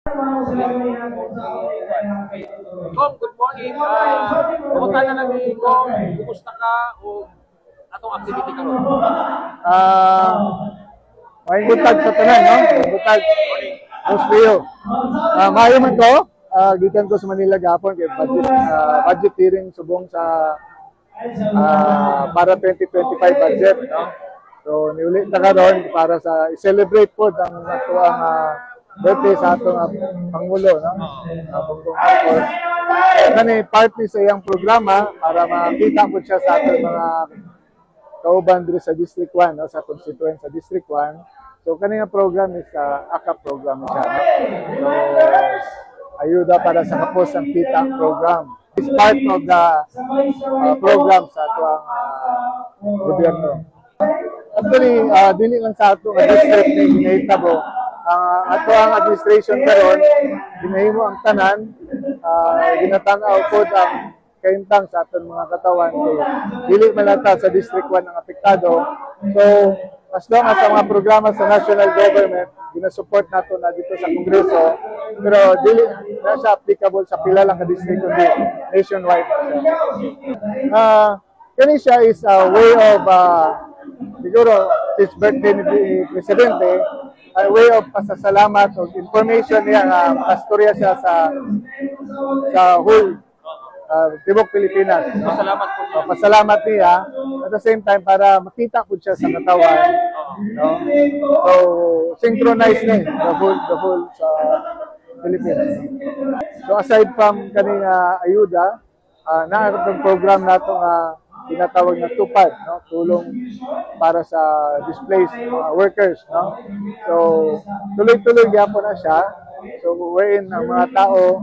Kong, good morning. Kumusta na lang ni Kong? Kumusta ka? O atong activity karon? Ah, may butag sa tanan, no? May butag. Ospreo. Maayo man ko. Gikan ko sa Manila gapon kay budget hearing subong sa para 2025 budget, no? So niulit na karon para sa i-celebrate po ang atuang birthday sa atong pangulo, no? Bongbong Marcos. Kani party sa iyang programa para makita po siya sa atong mga kauban diri sa District 1, no? Sa constituent sa District 1. So kanina program is AKAP program siya, no? So ayuda para sa kapos ang kita program. It's part of the program sa atuang gobyerno. Actually, dili lang sa ato nga district ni ginahitabo. Ato ang administration karon ginahimo ang tanan, ginatanaw pod ang kaintang sa aton mga katawan. So, dili man lata sa District 1 ang apektado. So, as long as ang mga programa sa national government ginasupport nato na dito sa Kongreso, pero dili na siya applicable sa pila lang ka district kundi nationwide. Kani siya is a way of siguro his birthday ni Presidente, a way of pasasalamat o information niya nga makastorya siya sa whole Tibok Pilipinas. No? Salamat po. Pasalamat niya at the same time para makita po siya sa katawan. No? So synchronize na the whole sa Philippines. So aside from kaning ayuda, naarap ang program nato nga tinatawag na tupad, no? Tulong para sa displaced workers, no? So tuloy-tuloy gyapon na siya. So wherein ang mga tao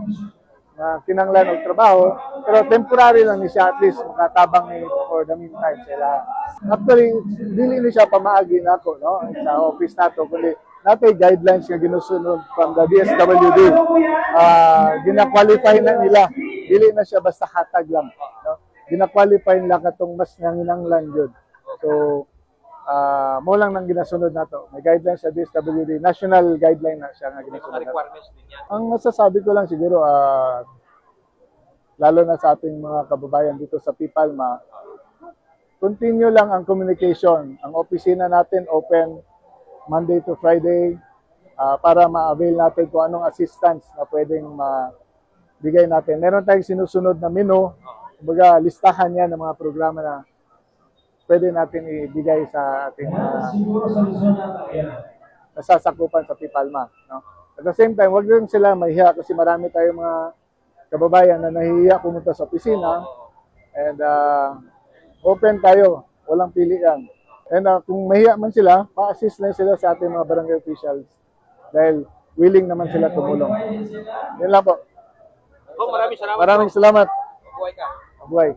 na kinanglan og trabaho, pero temporary lang ni siya, at least makatabang ni for the meantime sila. Actually, dili ni siya pamaagi nako, no? Sa office nato, kundi natay guidelines nga ginusunod from the DSWD. Gina-qualify na nila. Dili na siya basta hatag lang, no? Gina-qualify nila katong mas nanginanglan jud. So, mo lang nang ginasunod nato. May guidelines sa DSWD, national guideline na siya nga ginasunod nato. Ang masasabi ko lang siguro, lalo na sa ating mga kababayan dito sa Pipalma, continue lang ang communication. Ang opisina natin open Monday to Friday para ma-avail natin kung anong assistance na pwedeng mabigay natin. Meron tayong sinusunod na menu, kumbaga listahan yan ng mga programa na pwede natin ibigay sa ating nasasakupan sa Pipalma. No? At the same time, wag rin sila mahiya kasi marami tayong mga kababayan na nahihiya pumunta sa opisina. And open tayo, walang pilian. And kung mahiya man sila, pa-assist lang sila sa ating mga barangay officials dahil willing naman sila tumulong. Yan lang po. Kong, maraming salamat. Maraming salamat. Buhay ka. Buhay.